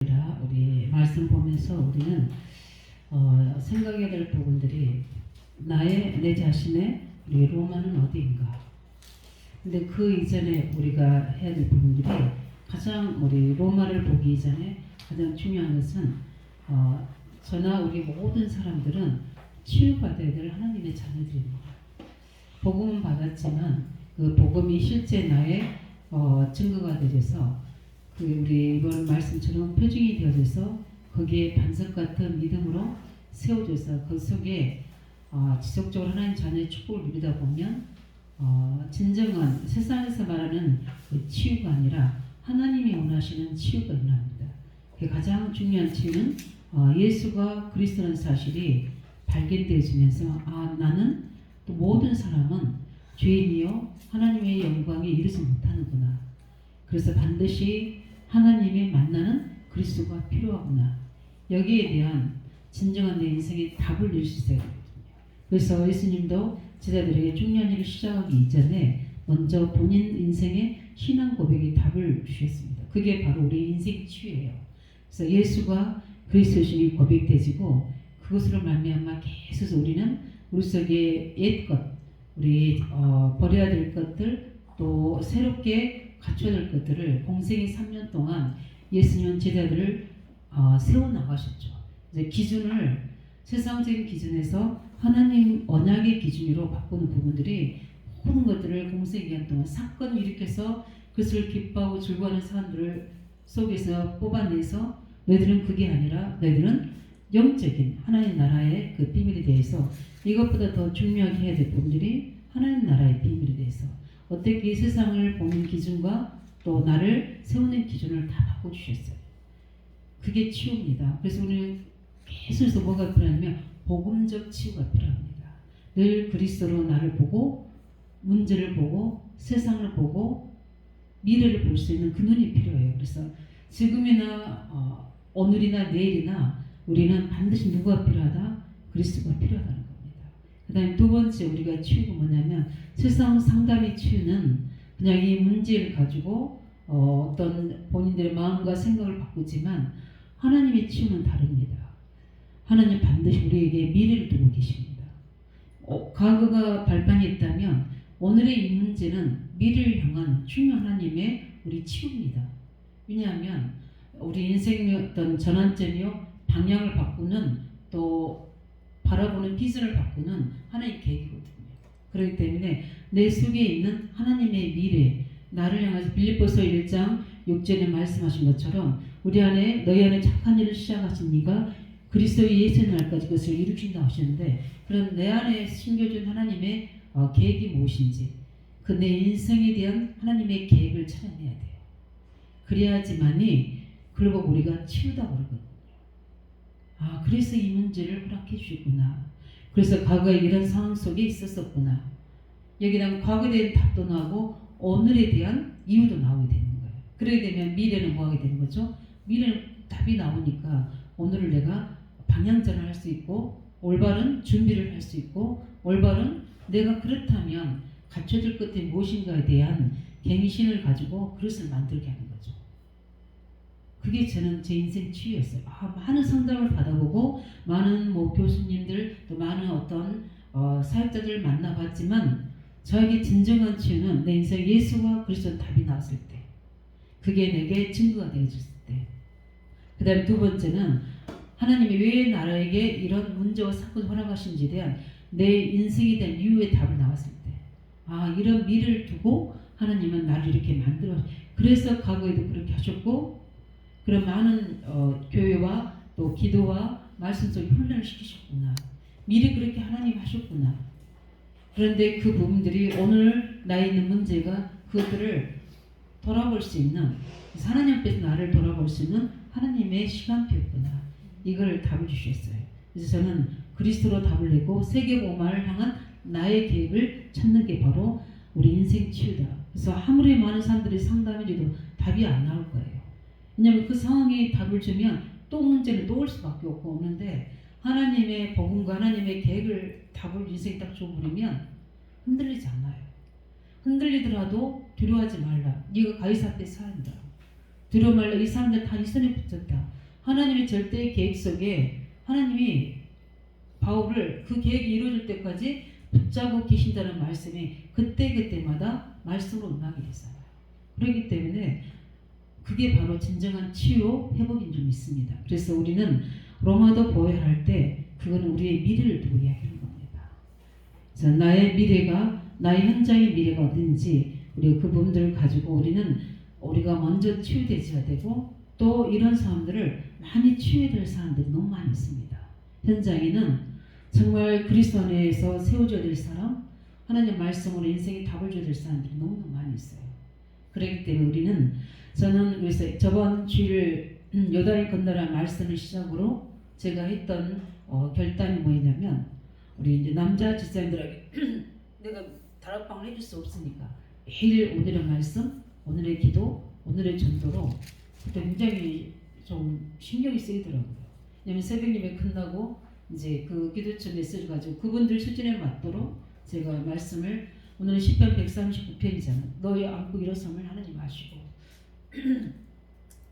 우리 말씀 보면서 우리는 생각해야 될 부분들이 내 자신의 우리 로마는 어디인가. 근데 그 이전에 우리가 해야 될 부분들이 가장 우리 로마를 보기 이전에 가장 중요한 것은 저나 우리 모든 사람들은 치유받아야 될 하나님의 자녀들입니다. 복음은 받았지만 그 복음이 실제 나의 증거가 되어서 그 우리 이번 말씀처럼 표징이 되어져서 거기에 반석 같은 믿음으로 세워져서 그 속에 지속적으로 하나님 자녀의 축복을 누리다 보면 진정한 세상에서 말하는 그 치유가 아니라 하나님이 원하시는 치유가 일어납니다. 그 가장 중요한 치유는 예수가 그리스도라는 사실이 발견되어지면서 나는 또 모든 사람은 죄인이요 하나님의 영광에 이르지 못하는구나. 그래서 반드시 하나님이 만나는 그리스도가 필요하구나. 여기에 대한 진정한 내 인생의 답을 낼 수 있어야 되거든요. 그래서 예수님도 제자들에게 중요한 일을 시작하기 이전에 먼저 본인 인생의 신앙 고백의 답을 주셨습니다. 그게 바로 우리 인생 치유예요. 그래서 예수가 그리스도심이 고백되지고 그것으로 말미암아 계속 우리는 우리 속에 옛것, 우리 버려야 될 것들 또 새롭게 갖춰야 될 것들을 공생의 3년 동안 예수님은 제자들을 세워나가셨죠. 이제 기준을 세상적인 기준에서 하나님 언약의 기준으로 바꾸는 부분들이 모든 것들을 공생 기간 동안 사건을 일으켜서 그것을 기뻐하고 즐거워하는 사람들을 속에서 뽑아내서 너희들은 그게 아니라 너희들은 영적인 하나님 나라의 그 비밀에 대해서 이것보다 더 중요하게 해야 될 부분들이 하나님 나라의 비밀에 대해서 어떻게 세상을 보는 기준과 또 나를 세우는 기준을 다 바꿔주셨어요. 그게 치유입니다. 그래서 우리는 계속해서 뭐가 필요하냐면 복음적 치유가 필요합니다. 늘 그리스도로 나를 보고 문제를 보고 세상을 보고 미래를 볼 수 있는 그 눈이 필요해요. 그래서 지금이나 오늘이나 내일이나 우리는 반드시 누가 필요하다? 그리스도가 필요하다는 겁니다. 그 다음에 두 번째 우리가 치유가 뭐냐면 세상 상담의 치유는 그냥 이 문제를 가지고 어떤 본인들의 마음과 생각을 바꾸지만 하나님의 치유는 다릅니다. 하나님 반드시 우리에게 미래를 두고 계십니다. 과거가 발판이 있다면 오늘의 이 문제는 미래를 향한 중요한 하나님의 우리 치유입니다. 왜냐하면 우리 인생의 어떤 전환점이요 방향을 바꾸는 또 바라보는 비전을 바꾸는 하나의 계획이거든요. 그렇기 때문에 내 속에 있는 하나님의 미래 나를 향해서 빌립보서 1장 6절에 말씀하신 것처럼 우리 안에 너희 안에 착한 일을 시작하신 이가 그리스도의 예수의 날까지 그것을 이루신다 하셨는데 그럼 내 안에 심겨준 하나님의 계획이 무엇인지 그 내 인생에 대한 하나님의 계획을 찾아내야 돼요. 그래야지만이 그리고 우리가 치유다고 그러거든요. 그래서 이 문제를 허락해 주셨구나. 그래서 과거에 이런 상황 속에 있었었구나. 여기는 과거에 대한 답도 나오고 오늘에 대한 이유도 나오게 되는 거예요. 그러게 되면 미래는 뭐 하게 되는 거죠? 미래는 답이 나오니까 오늘을 내가 방향전을 할 수 있고 올바른 준비를 할 수 있고 올바른 내가 그렇다면 갖춰질 것이 무엇인가에 대한 갱신을 가지고 그릇을 만들게 하는 거죠. 그게 저는 제 인생 치유였어요. 많은 상담을 받아보고 많은 교수님들 또 많은 어떤 사역자들을 만나봤지만 저에게 진정한 치유는 내 인생 예수와 그리스도 답이 나왔을 때 그게 내게 증거가 되어졌을 때 그 다음에 두 번째는 하나님이 왜 나라에게 이런 문제와 사건을 허락하신지에 대한 내 인생에 대한 이유의 답을 나왔을 때 이런 미래를 두고 하나님은 나를 이렇게 만들어 그래서 과거에도 그렇게 하셨고 그런 많은 교회와 또 기도와 말씀 속에 훈련을 시키셨구나. 미리 그렇게 하나님 하셨구나. 그런데 그 부분들이 오늘 나에 있는 문제가 그것들을 돌아볼 수 있는 하나님 앞에서 나를 돌아볼 수 있는 하나님의 시간표였구나. 이걸 답을 주셨어요. 그래서 저는 그리스도로 답을 내고 세계복음화를 향한 나의 계획을 찾는 게 바로 우리 인생 치유다. 그래서 아무리 많은 사람들이 상담해줘도 답이 안 나올 거예요. 왜냐하면 그 상황에 답을 주면 또 문제는 또 올 수밖에 없는데 하나님의 복음과 하나님의 계획을 답을 인생에 딱 줘버리면 흔들리지 않아요. 흔들리더라도 두려워하지 말라. 네가 가이사 때 사람이다. 들어말라 이 사람들 다 이 손에 붙였다. 하나님의 절대의 계획 속에 하나님이 바울을 그 계획이 이루어질 때까지 붙잡고 계신다는 말씀이 그때그때마다 말씀으로 응하게 됐어요. 그렇기 때문에 그게 바로 진정한 치유 회복인 줄 믿습니다. 그래서 우리는 로마도 보혈할 때 그거는 우리의 미래를 두고 이야기하는 겁니다. 그래서 나의 미래가 나의 현장의 미래가 어딘지 우리가 그 부분들을 가지고 우리가 먼저 치유되어야 되고 또 이런 사람들을 많이 치유해야 될 사람들이 너무 많이 있습니다. 현장에는 정말 그리스도 안에서 세워져야 될 사람, 하나님 말씀으로 인생에 답을 줘야 될 사람들이 너무 많이 있어요. 그렇기 때문에 저는 그래서 저번 주일 요단을 건너라는 말씀을 시작으로 제가 했던 결단이 뭐냐면 우리 이제 남자 집사님들에게 내가 다락방을 해줄 수 없으니까 매일 오늘의 말씀, 오늘의 기도, 오늘의 전도로 그때 굉장히 좀 신경이 쓰이더라고요. 왜냐면 새벽 예배 끝나고 이제 그 기도처 메시지 가지고 그분들 수준에 맞도록 제가 말씀을 오늘은 시편 139편이잖아요. 너희 안고 일어섬을 하나님 아시고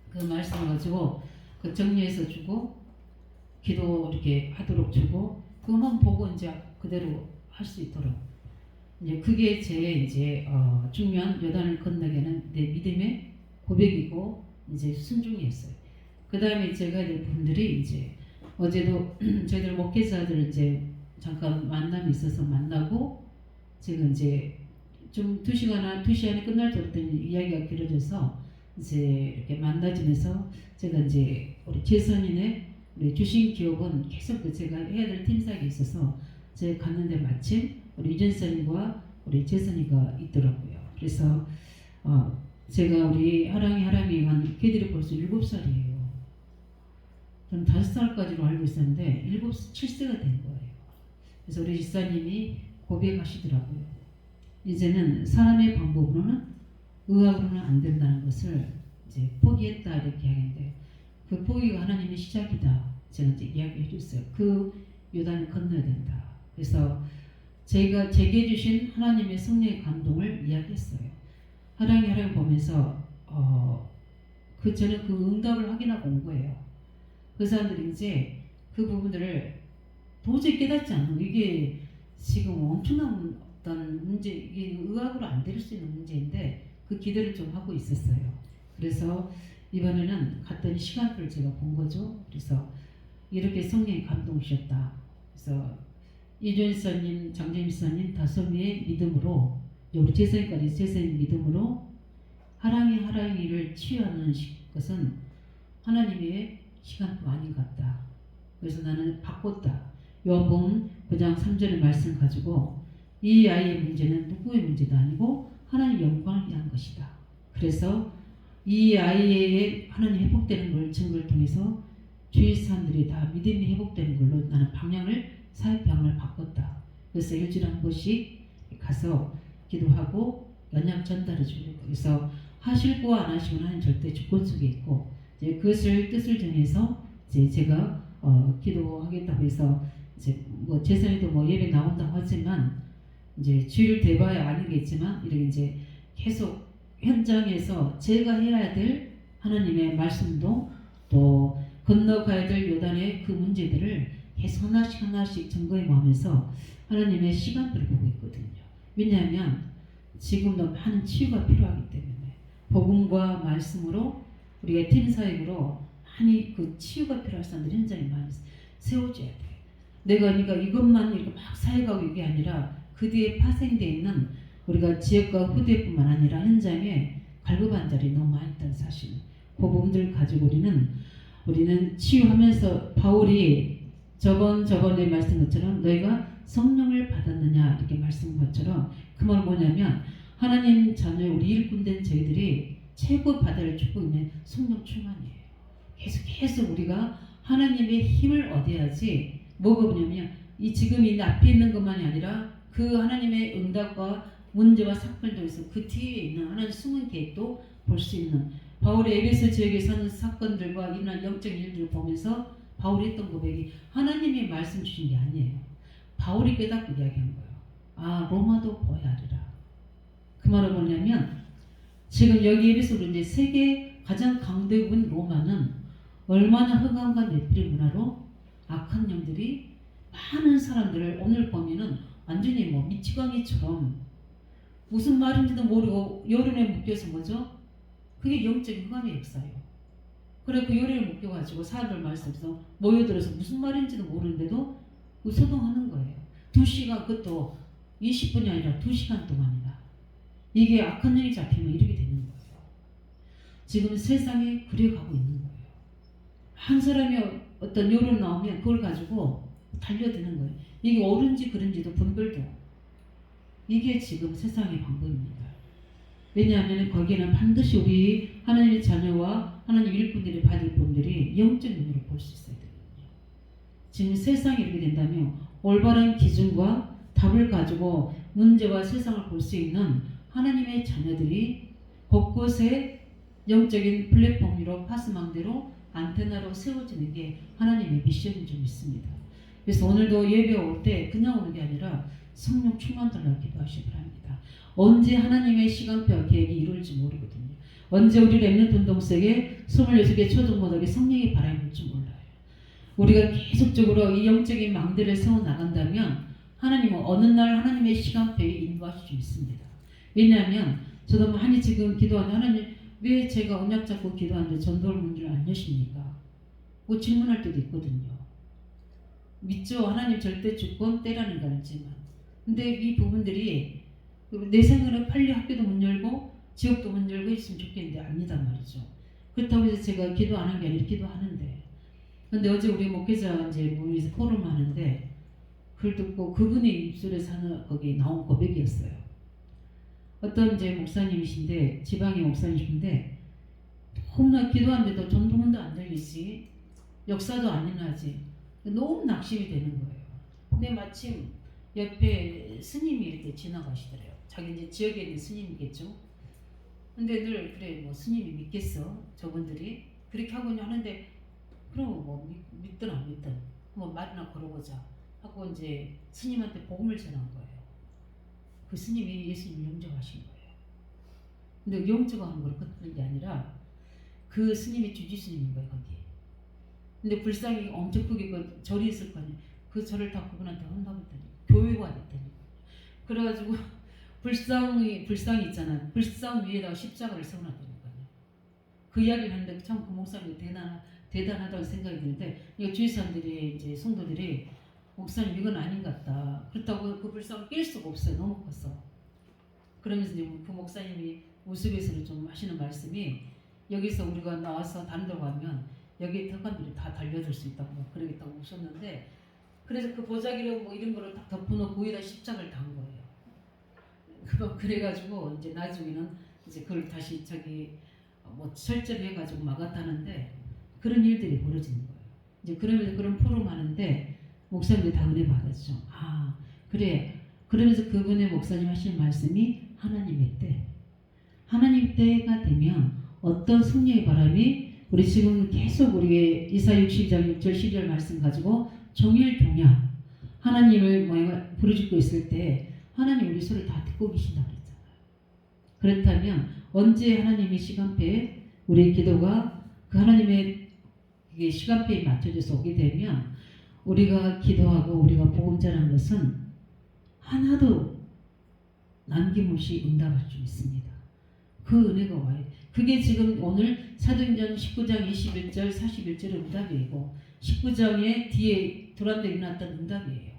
그 말씀을 가지고 그 정리해서 주고 기도 이렇게 하도록 주고 그것만 보고 이제 그대로 할 수 있도록 이제 그게 제 이제 중요한 요단을 건너게는 내 믿음의 고백이고 이제 순종이었어요. 그 다음에 제가 될 분들이 이제 어제도 저희들 목회자들 이제 잠깐 만남이 있어서 만나고 제가 이제 좀 2시 안에 끝날 줄 알았더니 이야기가 길어져서 이제 이렇게 만나지면서 제가 이제 우리 재선이네 우리 주신 기업은 계속 제가 해야 될 팀사역이 있어서 제가 갔는데 마침 우리 유전선과 우리 재선이가 있더라고요. 그래서 제가 우리 하랑이 한 걔들이 벌써 7살이에요. 저는 5살까지로 알고 있었는데 7세가 된 거예요. 그래서 우리 집사님이 고백하시더라고요. 이제는 사람의 방법으로는 의학으로는 안 된다는 것을 이제 포기했다 이렇게 하는데 그 포기가 하나님의 시작이다. 제가 이제 이야기해 줬어요. 그 요단을 건너야 된다. 그래서 제가 제게 주신 하나님의 성령의 감동을 이야기했어요. 하랑이 보면서 저는 그 응답을 확인하고 온 거예요. 그 사람들이 이제 그 부분들을 도저히 깨닫지 않는 이게 지금 엄청난 어떤 문제, 이게 의학으로 안 될 수 있는 문제인데 그 기대를 좀 하고 있었어요. 그래서 이번에는 갔더니 시간표를 제가 본 거죠. 그래서 이렇게 성령이 감동 주셨다. 그래서 이준서님, 장재임사님 5명의 믿음으로 우리 재선이 믿음으로 하랑이를 치유하는 것은 하나님의 시간표 아닌 것 같다. 그래서 나는 바꿨다. 요한복음 9장 3절의 말씀 가지고 이 아이의 문제는 누구의 문제도 아니고 하나님의 영광을 위한 것이다. 그래서 이 아이의 하나님 회복되는 걸 증거를 통해서 주위 사람들이 다 믿음이 회복되는 걸로 나는 사역 방향을 바꿨다. 그래서 일주일에 한 번씩 가서 기도하고 연약 전달해 주고 그래서 하실고 안 하시면 하나님 절대 주권 속에 있고 이제 그것을 뜻을 정해서 이제 제가 기도하겠다고 해서 이제 뭐 재선이도 뭐 예배 나온다고 하지만 이제 주일 대봐야 아니겠지만 이렇게 이제 계속 현장에서 제가 해야 될 하나님의 말씀도 또 건너가야 될 요단의 그 문제들을 계속 하나씩 점검해 보면서 하나님의 시간표를 보고 있거든요. 왜냐하면 지금도 많은 치유가 필요하기 때문에 복음과 말씀으로 우리가 팀 사역으로 많이 그 치유가 필요한 사람들이 현장에 많이 세워져야 돼. 내가 그러니까 이것만 이렇게 막 사역하고 이게 아니라 그 뒤에 파생되어 있는 우리가 지역과 후대뿐만 아니라 현장에 갈급한 자리 너무 많이 있다는 사실. 그 부분들 가지고 우리는 치유하면서 바울이 저번에 말씀 것처럼 너희가 성령을 받았느냐 이렇게 말씀 것처럼 그 말은 뭐냐면 하나님 자녀 우리 일꾼된 저희들이 최고 받을 축복이면 성령 충만이에요. 계속 우리가 하나님의 힘을 얻어야지 뭐가 뭐냐면 지금 이 앞에 있는 것만이 아니라 그 하나님의 응답과 문제와 사건을 통해서 그 뒤에 있는 하나님 숨은 계획도 볼 수 있는 바울의 에베소 지역에 사는 사건들과 일어난 영적인 일들을 보면서 바울이 했던 고백이 하나님이 말씀 주신 게 아니에요. 바울이 깨닫고 이야기한 거예요. 로마도 보아야 하리라. 그 말은 뭐냐면 지금 여기 에베소로 이제 세계 가장 강대국인 로마는 얼마나 흑암과 넷플의 문화로 악한 영들이 많은 사람들을 오늘 보면은 완전히 뭐 미치광이처럼 무슨 말인지도 모르고 요런에 묶여서 뭐죠? 그게 영적인 흑암의 역사예요. 그래 그 요리를 묶여가지고 사람들 말씀에서 모여들어서 무슨 말인지도 모르는데도 소동하는 거예요. 2시간 그것도 20분이 아니라 2시간 동안이다. 이게 악한 영이 잡히면 이렇게 되는 거예요. 지금 세상이 그래가고 있는 거예요. 한 사람이 어떤 요런 나오면 그걸 가지고 달려드는 거예요. 이게 옳은지 그른지도 분별도. 이게 지금 세상의 방법입니다. 왜냐하면 거기에는 반드시 우리 하나님의 자녀와 하나님 일꾼들이 받을 분들이 영적 눈으로 볼 수 있어야 되거든요. 지금 세상이 이렇게 된다면 올바른 기준과 답을 가지고 문제와 세상을 볼 수 있는 하나님의 자녀들이 곳곳에 영적인 플랫폼 위로 파스망대로 안테나로 세워지는 게 하나님의 미션인 줄 믿습니다. 그래서 오늘도 예배 올 때 그냥 오는 게 아니라 성령 충만 달라고 기도하시기 바랍니다. 언제 하나님의 시간표와 계획이 이루어질지 모르거든요. 언제 우리 렘넌트 운동석에 26개 초중고등학교 성령의 바람이 불지 몰라요. 우리가 계속적으로 이 영적인 망대를 세워나간다면 하나님은 어느 날 하나님의 시간표에 인도하실 수 있습니다. 왜냐하면 저도 많이 지금 기도하는 하나님 왜 제가 언약 잡고 기도하는데 전도를 문을 안 여십니까? 뭐 질문할 때도 있거든요. 믿죠? 하나님 절대 주권 때라는 걸 알지만 근데 이 부분들이 내 생각은 빨리 학교도 문 열고 지역도 문 열고 있으면 좋겠는데 아니단 말이죠. 그렇다고 해서 제가 기도 안 한 게 아니라 기도하는데 근데 어제 우리 목회자 이제 모임에서 포럼 하는데 그걸 듣고 그분의 입술에서 하는 거기 나온 고백이었어요. 어떤 이제 목사님이신데 지방의 목사님이신데 너무나 기도하는데도 전도문도 안 들리지 역사도 안 일어나지 너무 낙심이 되는 거예요. 근데 마침 옆에 스님이 이렇게 지나가시더래요. 자기 이제 지역에 있는 스님이겠죠. 근데 늘 그래 뭐 스님이 믿겠어 저분들이 그렇게 하고 하는데 그럼 뭐 믿든 안 믿든 뭐 말이나 걸어보자 하고 이제 스님한테 복음을 전한 거예요. 그 스님이 예수님을 영접하신 거예요. 근데 영접한 걸 끝낸 게 아니라 그 스님이 주지 스님인 거예요 거기. 근데 불상이 엄청 크게 그 절이 있을 거 아니에요. 그 절을 다 그분한테 한다고 했더니 교회가 됐더니 그래가지고 불상이 있잖아요. 불상 위에다가 십자가를 세워놨다니까요. 그 이야기를 하는데 참 그 목사님이 대단하다고 생각이 드는데 이거 주위 사람들이 이제 성도들이 목사님 이건 아닌 것 같다. 그렇다고 그 불상을 낄 수가 없어요. 너무 컸어. 그러면서 이제 그 목사님이 우스갯소리로 좀 하시는 말씀이 여기서 우리가 나와서 다른 데 가면 여기特관들이 다 달려들 수 있다고 그러겠다고 웃었는데 그래서 그 보자기로 뭐 이런 거를 딱 덮어놓고 위에다 십자가를 단 거예요. 그래가지고 이제 나중에는 이제 그걸 다시 자기 뭐 철저히 해가지고 막았다는데 그런 일들이 벌어지는 거예요. 이제 그러면서 그런 포럼 하는데 목사님들이 다 은혜 받았죠. 아 그래 그러면서 그분의 목사님 하시는 말씀이 하나님의 때 하나님 때가 되면 어떤 성령의 바람이 우리 지금 계속 우리 이사 62장 6절 12절 말씀 가지고 종일 동양 하나님을 부르짖고 있을 때 하나님 우리 소리를 다 듣고 계신다고 그랬잖아요. 그렇다면 언제 하나님의 시간표에 우리의 기도가 그 하나님의 시간표에 맞춰져서 오게 되면 우리가 기도하고 우리가 복음 전하는 것은 하나도 남김없이 응답할 수 있습니다. 그 은혜가 와요. 그게 지금 오늘 사도행전 19장 21절 41절의 응답이고 19장의 뒤에 두란데 일어났던 응답이에요.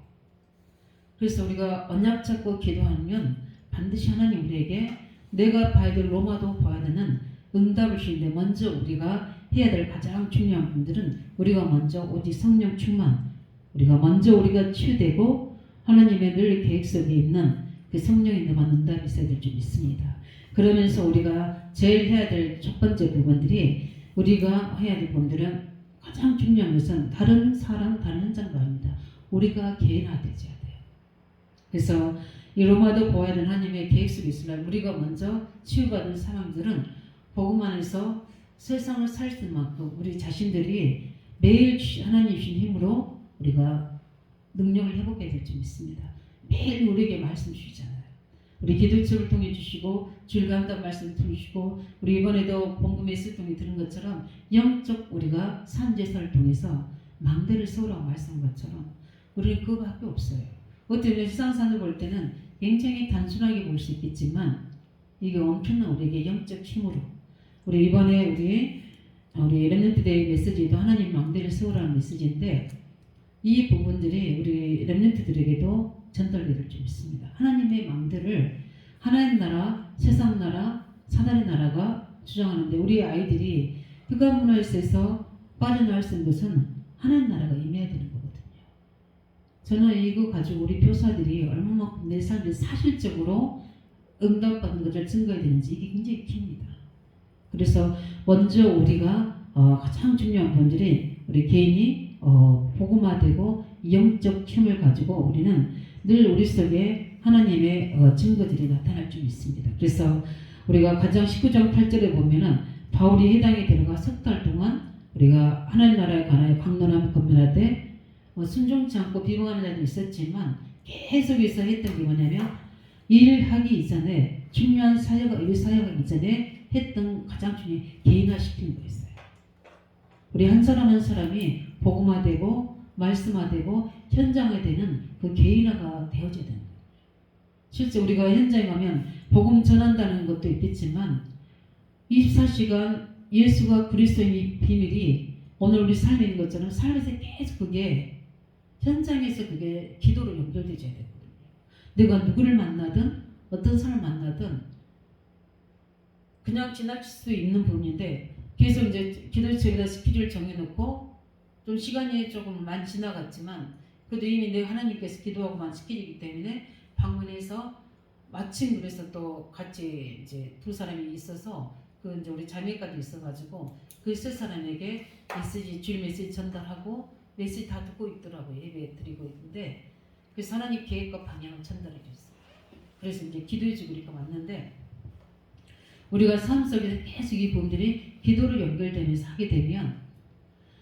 그래서 우리가 언약 잡고 기도하면 반드시 하나님 우리에게 내가 봐야 될 로마도 봐야 되는 응답을 주는데 먼저 우리가 해야 될 가장 중요한 분들은 우리가 먼저 오직 성령 충만 우리가 치유되고 하나님의 늘 계획 속에 있는 그 성령의 능한 응답이 있어야 될 줄 믿습니다. 그러면서 우리가 제일 해야 될 첫 번째 부분들이 우리가 해야 될 부분들은 가장 중요한 것은 다른 사람 다른 현장도 아닙니다. 우리가 개인화되어야 돼요. 그래서 이 로마도 보아야 하는 하나님의 계획 속에 있으려면 우리가 먼저 치유받은 사람들은 복음 안에서 세상을 살 수 있는 만큼 우리 자신들이 매일 하나님 주신 힘으로 우리가 능력을 회복해야 될 줄 믿습니다. 매일 우리에게 말씀 주시잖아요. 우리 기도책을 통해 주시고 주일 감당 말씀 주시고 우리 이번에도 본부 메시지 통해 들은 것처럼 영적 우리가 산제사를 통해서 망대를 세우라고 말씀한 것처럼 우리는 그거밖에 없어요. 어떻게 보면 세상산을 볼 때는 굉장히 단순하게 볼 수 있겠지만 이게 엄청난 우리에게 영적 힘으로 우리 이번에 우리 렘넌트데이 메시지도 하나님 망대를 세우라는 메시지인데 이 부분들이 우리 렘넌트들에게도 전달될 줄 믿습니다. 하나님의 망대를 하나님 나라, 세상 나라, 사단의 나라가 주장하는데 우리 아이들이 흑암 문화에서 빠져나올 수 있는 것은 하나님 나라가 임해야 되는 거거든요. 저는 이거 가지고 우리 교사들이 얼마만큼 내 삶에 사실적으로 응답받은 것을 증거해야 되는지 이게 굉장히 깁니다. 그래서 먼저 우리가 가장 중요한 본질이 우리 개인이 복음화되고 영적 힘을 가지고 우리는 늘 우리 속에 하나님의 증거들이 나타날 줄 믿습니다. 그래서 우리가 가장 19장 8절에 보면은 바울이 해당에 들어가 석 달 동안 우리가 하나님 나라에 관하여 강론하며 권면하되 순종치 않고 비방하는 자도 있었지만 계속해서 했던 게 뭐냐면 일하기 이전에 중요한 일 사역하기 이전에 했던 가장 중요한 개인화시키는 거였어요. 우리 한 사람 한 사람이 복음화되고 말씀화되고 현장화되는 그 개인화가 되어져야 되는 거예요. 실제 우리가 현장에 가면 복음 전한다는 것도 있겠지만 24시간 예수가 그리스도의 비밀이 오늘 우리 삶에 있는 것처럼 삶에서 계속 그게 현장에서 그게 기도로 연결되어야 되거든요. 내가 누구를 만나든 어떤 사람을 만나든 그냥 지나칠 수 있는 부분인데 계속 이제 기도책에다 스케줄을 정해놓고 좀 시간이 조금 많이 지나갔지만 그래도 이미 내가 하나님께서 기도하고만 스케줄이기 때문에 방문해서 마침 그래서 또 같이 이제 두 사람이 있어서 그 이제 우리 자매까지 있어가지고 그 세 사람에게 메시지 주일 메시지 전달하고 메시지 다 듣고 있더라고요. 예배 드리고 있는데 그래서 하나님 계획과 방향을 전달해 줬어요. 그래서 이제 기도해주고 우리가 왔는데 우리가 삶 속에서 계속 이 부분들이 기도로 연결되면서 하게 되면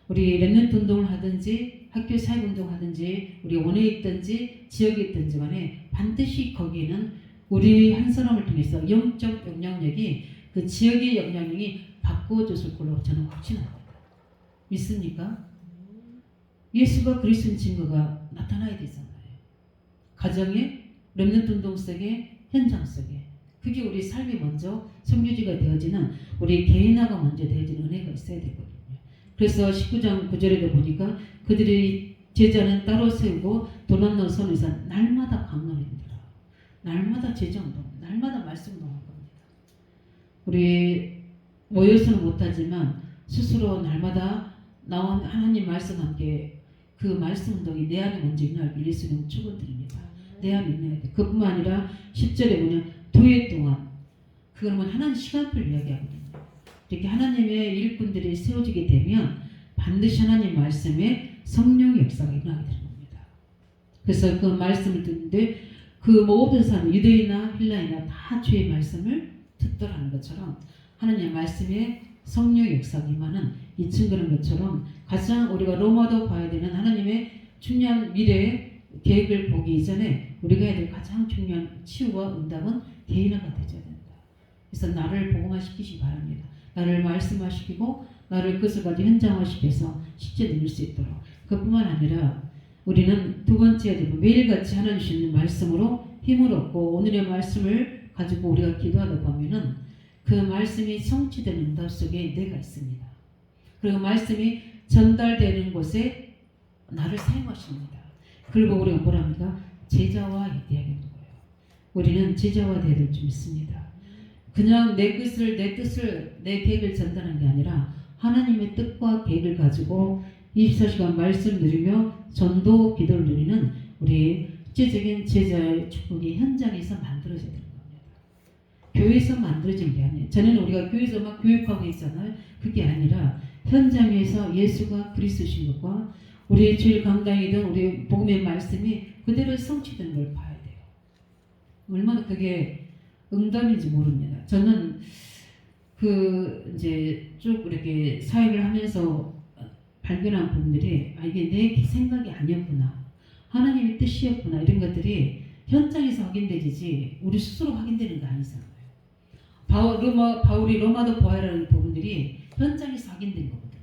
우리 렘넌트 운동을 하든지 학교 사역 운동을 하든지 우리 원에 있든지 지역에 있든지 간에 반드시 거기에는 우리 한 사람을 통해서 영적 영향력이 그 지역의 영향력이 바꾸어졌을 걸로 저는 확신합니다. 믿습니까? 예수가 그리스도인 증거가 나타나야 되잖아요. 가정에 렘넌트 운동 속에 현장 속에 그게 우리 삶이 먼저 성유지가 되어지는 우리 개인화가 먼저 되어지는 은혜가 있어야 되거든요. 그래서 19장 9절에도 보니까 그들이 제자는 따로 세우고 돈 없는 손에서 날마다 강론입니다. 날마다 제자운동, 날마다 말씀운동할 겁니다. 우리 모여서는 못하지만 스스로 날마다 나온 하나님 말씀 함께 그 말씀운동이 내 안에 먼저 일어나길 예수님은 축원드립니다. 내 안에 일어나야 돼. 그뿐만 아니라 10절에 보면 2해 동안 그러면 하나님 시간표를 이야기하거든요. 이렇게 하나님의 일꾼들이 세워지게 되면 반드시 하나님 말씀에 성령의 역사가 일어나게 되는 겁니다. 그래서 그 말씀을 듣는데 그 모든 사람 유대인이나 헬라인이나 다 주의 말씀을 듣더라는 것처럼 하나님의 말씀에 성령의 역사가 임하는 이 증거는 것처럼 가장 우리가 로마도 봐야 되는 하나님의 중요한 미래의 계획을 보기 이전에 우리가 해야 될 가장 중요한 치유와 응답은 개인화가 되어야 된다. 그래서 나를 복음화시키시기 바랍니다. 나를 말씀화시키고 나를 그것을 가지고 현장화시켜서 실제 누릴 수 있도록 그뿐만 아니라 우리는 두 번째 매일같이 하나님 주시는 말씀으로 힘을 얻고 오늘의 말씀을 가지고 우리가 기도하다 보면은 그 말씀이 성취되는 응답 속에 내가 있습니다. 그리고 말씀이 전달되는 곳에 나를 사용하십니다. 그리고 우리가 뭐랍니까? 제자와 이야기하는 거예요. 우리는 제자와 되어야 될 줄 믿습니다. 그냥 내 뜻을, 내 계획을 전달하는 게 아니라 하나님의 뜻과 계획을 가지고 24시간 말씀 누리며 전도 기도를 누리는 우리 실제적인 제자의 축복이 현장에서 만들어져야 됩니다. 교회에서 만들어진 게 아니에요. 전에는 우리가 교회에서 막 교육하고 있잖아요. 그게 아니라 현장에서 예수가 그리스도신 것과 우리 주일 강당이든 우리 복음의 말씀이 그대로 성취되는 걸 봐야 돼요. 얼마나 그게 응답인지 모릅니다. 저는 이제 쭉 이렇게 사역을 하면서 발견한 부분들이 이게 내 생각이 아니었구나. 하나님의 뜻이었구나. 이런 것들이 현장에서 확인되지 우리 스스로 확인되는 거 아니잖아요. 바울이 로마도 보아라는 부분들이 현장에서 확인된 거거든요.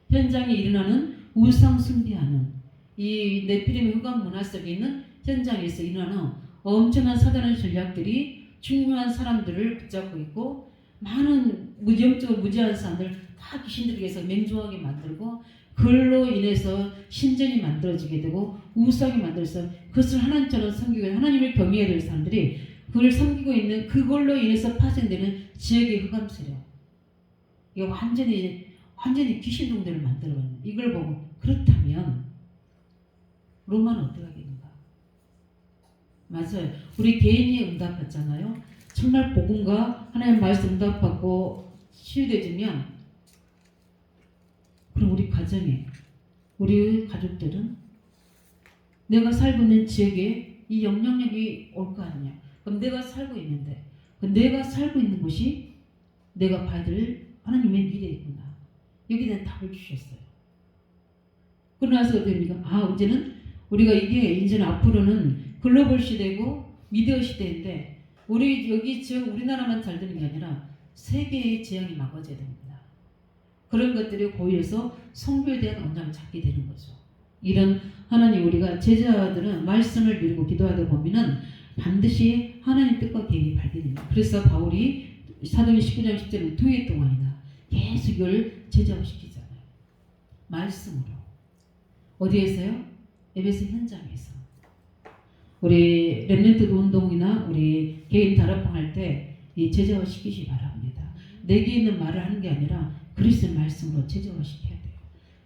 현장에 일어나는 우상 숭배하는 이 네피림의 흑암 문화 속에 있는 현장에서 일어나는 엄청난 사단의 전략들이 중요한 사람들을 붙잡고 있고 많은 영적으로 무지한 사람들 다 귀신들에 의해서 맹종하게 만들고 그걸로 인해서 신전이 만들어지게 되고 우상이 만들어서 그것을 하나님처럼 섬기고 하나님을 경외해야 될 사람들이 그걸 섬기고 있는 그걸로 인해서 파생되는 지역의 흑암 세력 이게 완전히 귀신 동대를 만들어가는 이걸 보고 그렇다면 로마는 어떻게 하겠는가? 맞아요. 우리 개인이 응답받잖아요. 정말 복음과 하나님의 말씀 응답받고 치유되지면 그럼 우리 가정에 우리 가족들은 내가 살고 있는 지역에 이 영향력이 올 거 아니냐. 그럼 내가 살고 있는데 내가 살고 있는 곳이 내가 받을 하나님의 미래이구나. 여기에 대한 답을 주셨어요. 그러고 나서 어떻게 됩니까? 이제는 우리가 이제는 앞으로는 글로벌 시대고 미디어 시대인데 우리 여기 지역 우리나라만 잘 되는 게 아니라 세계의 재앙이 막아져야 됩니다. 그런 것들이 고유해서 선교에 대한 언장을 잡게 되는 거죠. 이런 하나님 우리가 제자들은 말씀을 밀고 기도하다 보면은 반드시 하나님 뜻과 계획이 발견됩니다. 그래서 바울이 사도행 19장 10절은 2해 동안이나 계속 이걸 제자화시키잖아요. 말씀으로. 어디에서요? 에베소 현장에서. 우리 렘넌트 운동이나 우리 개인 다락방 할 때 이 제자화시키시 바랍니다. 내게 있는 말을 하는 게 아니라 그리스도의 말씀으로 제자화시켜야 돼요.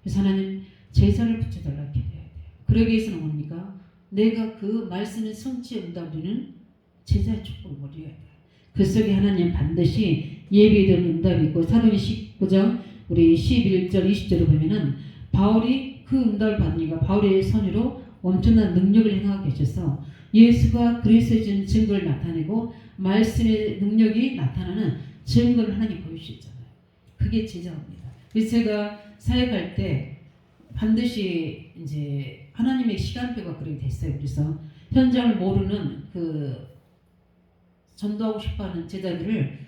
그래서 하나님 제자를 붙여달라 해야 돼요. 그러기 위해서는 뭡니까? 내가 그 말씀의 성취의 응답으로는 제자의 축복을 누려야 돼요. 그 속에 하나님 반드시 예비된 응답이 있고 사도행 19장 우리 11절 20절을 보면은 바울이 그 응답을 받으니까 바울의 선유로 엄청난 능력을 행하게 하셔서 예수가 그리스도의 준 증거를 나타내고 말씀의 능력이 나타나는 증거를 하나님 보여주셨잖아요. 그게 제자입니다. 그래서 제가 사역할 때 반드시 이제 하나님의 시간표가 그렇게 됐어요. 그래서 현장을 모르는 그 전도하고 싶어하는 제자들을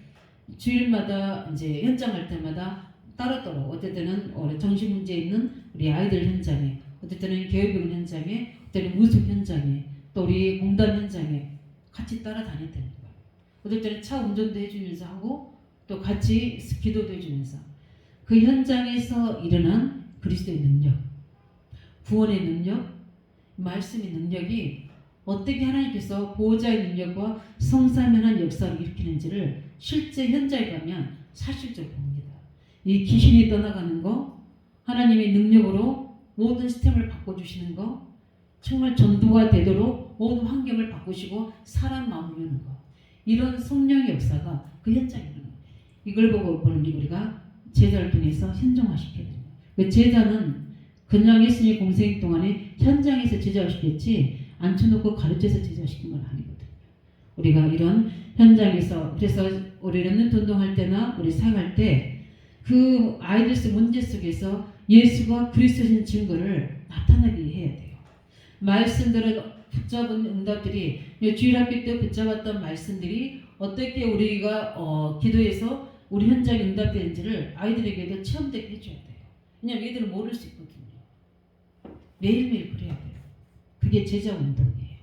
주일마다 이제 현장 갈 때마다 따로따로 어떨 때는 정신 문제 있는 우리 아이들 현장에, 어떨 때는 교회병 현장에, 어떨 때는 무속 현장에, 또 우리 공단 현장에 같이 따라다녔다는 거예요. 어떨 때는 차 운전도 해주면서 하고 또 같이 기도도 해주면서 그 현장에서 일어난 그리스도의 능력, 구원의 능력, 말씀의 능력이 어떻게 하나님께서 보호자의 능력과 성사면한 역사를 일으키는지를 실제 현장에 가면 사실적으로 봅니다. 이 귀신이 떠나가는 거, 하나님의 능력으로 모든 시스템을 바꿔주시는 거, 정말 전도가 되도록 모든 환경을 바꾸시고 사람 마음을 여는 거, 이런 성령의 역사가 그 현장에 있는 거예요. 이걸 보고 우리가 제자를 통해서 현정화시켜야 됩니다. 그 제자는 그냥 예수님 공생 동안에 현장에서 제자화시켰지 앉혀놓고 가르쳐서 제자시킨 건 아니거든요. 우리가 이런 현장에서 그래서 우리 렘넌트 운동할 때나 우리 사역할 때 그 아이들 속 문제 속에서 예수가 그리스도신 증거를 나타나게 해야 돼요. 말씀들은 붙잡은 응답들이 주일학교 때 붙잡았던 말씀들이 어떻게 우리가 기도해서 우리 현장에 응답되는지를 아이들에게도 체험되게 해줘야 돼요. 왜냐하면 얘들은 모를 수 있거든요. 매일매일 그래야 돼요. 그게 제자 운동이에요.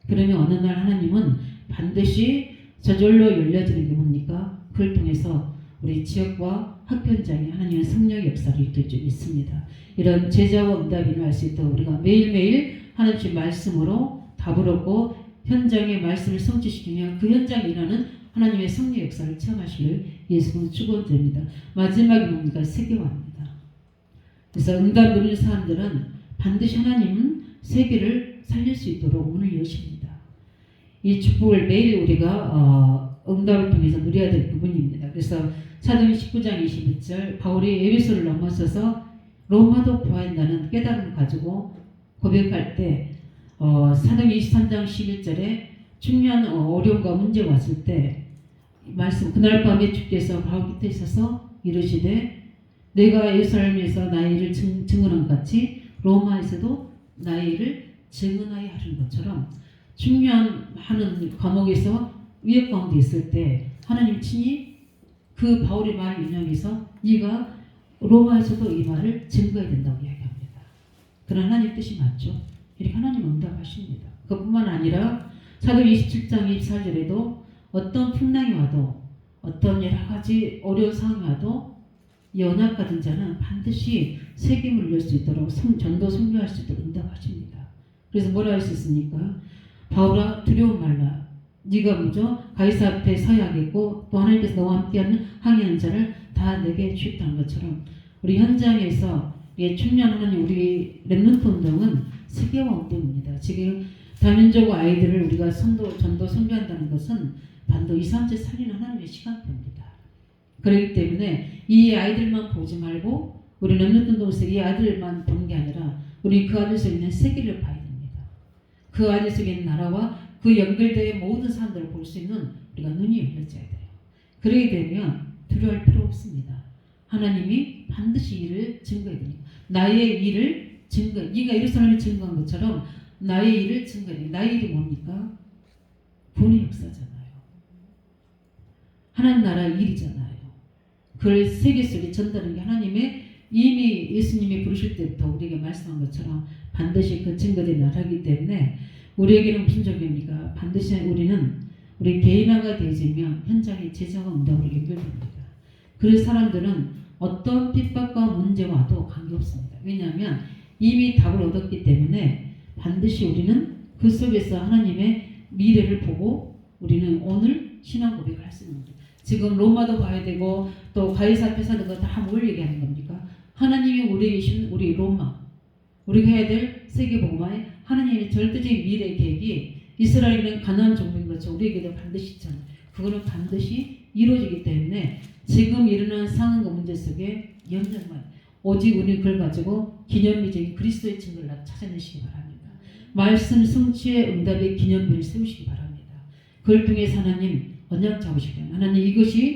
그러면 어느 날 하나님은 반드시 저절로 열려지는 게 뭡니까? 그걸 통해서 우리 지역과 학교 현장에 하나님의 성령의 역사를 이끌 줄 믿습니다. 이런 제자와 응답이 일어날 수 있도록 우리가 매일매일 하나님의 말씀으로 답을 얻고 현장의 말씀을 성취시키며 그 현장에 일어나는 하나님의 성령의 역사를 체험하시길 예수님은 축원드립니다. 마지막에 뭡니까? 세계화입니다. 그래서 응답 누리는 사람들은 반드시 하나님은 세계를 살릴 수 있도록 문을 여십니다. 이 축복을 매일 우리가 응답을 통해서 누려야 될 부분입니다. 그래서 사도행 19장 21절 바울이 에베소를 넘어서서 로마도 보아한다는 깨달음을 가지고 고백할 때 사도행 23장 11절에 중요한 어려움과 문제가 왔을 때 말씀 그날 밤에 주께서 바울 곁에 있어서 이르시되 내가 예루살렘에서 나의 일을 증언한 같이 로마에서도 나의 일을 증언하여 하는 것처럼 중요한 과목에서 위협 가운데 있을 때 하나님 친히 그 바울의 말을 인용해서 네가 로마에서도 이 말을 증거해야 된다고 이야기합니다. 그런 하나님 뜻이 맞죠. 이렇게 하나님 응답하십니다. 그뿐만 아니라 사도행 27장 24절에도 어떤 풍랑이 와도 어떤 여러 가지 어려운 상황이 와도 연약 받은 자는 반드시 책임을 질 수 있도록 전도 선교할 수 있도록 응답하십니다. 그래서 뭐라 할 수 있습니까? 바울아 두려움 말라. 네가 먼저 가이사 앞에 서야겠고 또 하나님께서 너와 함께하는 항해하는 자를 다 내게 주셨다는 것처럼 우리 현장에서 청년 하나님 우리 렘넌트 운동은 세계화 운동입니다. 지금 다민족 아이들을 우리가 전도 선교한다는 것은 반도 2, 3째 살리는 하나님의 시간표입니다. 그렇기 때문에 이 아이들만 보지 말고 우리 렘넌트 운동에서 이 아이들만 보는 게 아니라 우리 그 아들 속에 있는 세계를 봐야 됩니다. 그 아들 속에 있는 나라와 그 연결된 모든 사람들을 볼 수 있는 우리가 눈이 열려져야 돼요. 그러게 되면 두려워할 필요 없습니다. 하나님이 반드시 일을 증거해야 됩니다. 나의 일을 증거해. 네가 예루살렘을 증거한 것처럼 나의 일을 증거해. 나의 일이 뭡니까? 본의 역사잖아요. 하나님 나라의 일이잖아요. 그걸 세계 속에 전달하는 게 하나님의 이미 예수님이 부르실 때부터 우리에게 말씀한 것처럼 반드시 그 증거된 나라이기 때문에 우리에게는 무슨 적입니까? 반드시 우리 개인화가 되어지면 현장의 제자가 응답으로 연결됩니다. 그런 사람들은 어떤 핍박과 문제와 와도 관계없습니다. 왜냐하면 이미 답을 얻었기 때문에 반드시 우리는 그 속에서 하나님의 미래를 보고 우리는 오늘 신앙 고백할 수 있는 거예요. 지금 로마도 봐야 되고 또 가이사 앞에 사는 거 다 뭘 얘기하는 겁니까? 하나님이 우리에게 주신 우리 로마, 우리가 해야 될 세계복음화에 하나님의 절대적인 미래 계획이 이스라엘은 가나안 종족인 것처럼 우리에게도 반드시 있잖아요. 그거는 반드시 이루어지기 때문에 지금 일어나는 상황과 문제 속에 염려만 오직 우리는 그걸 가지고 기념비적인 그리스도의 증거를 찾아내시기 바랍니다. 말씀 성취의 응답의 기념비를 세우시기 바랍니다. 그걸 통해서 하나님 언약 잡으시기 바랍니다. 하나님 이것이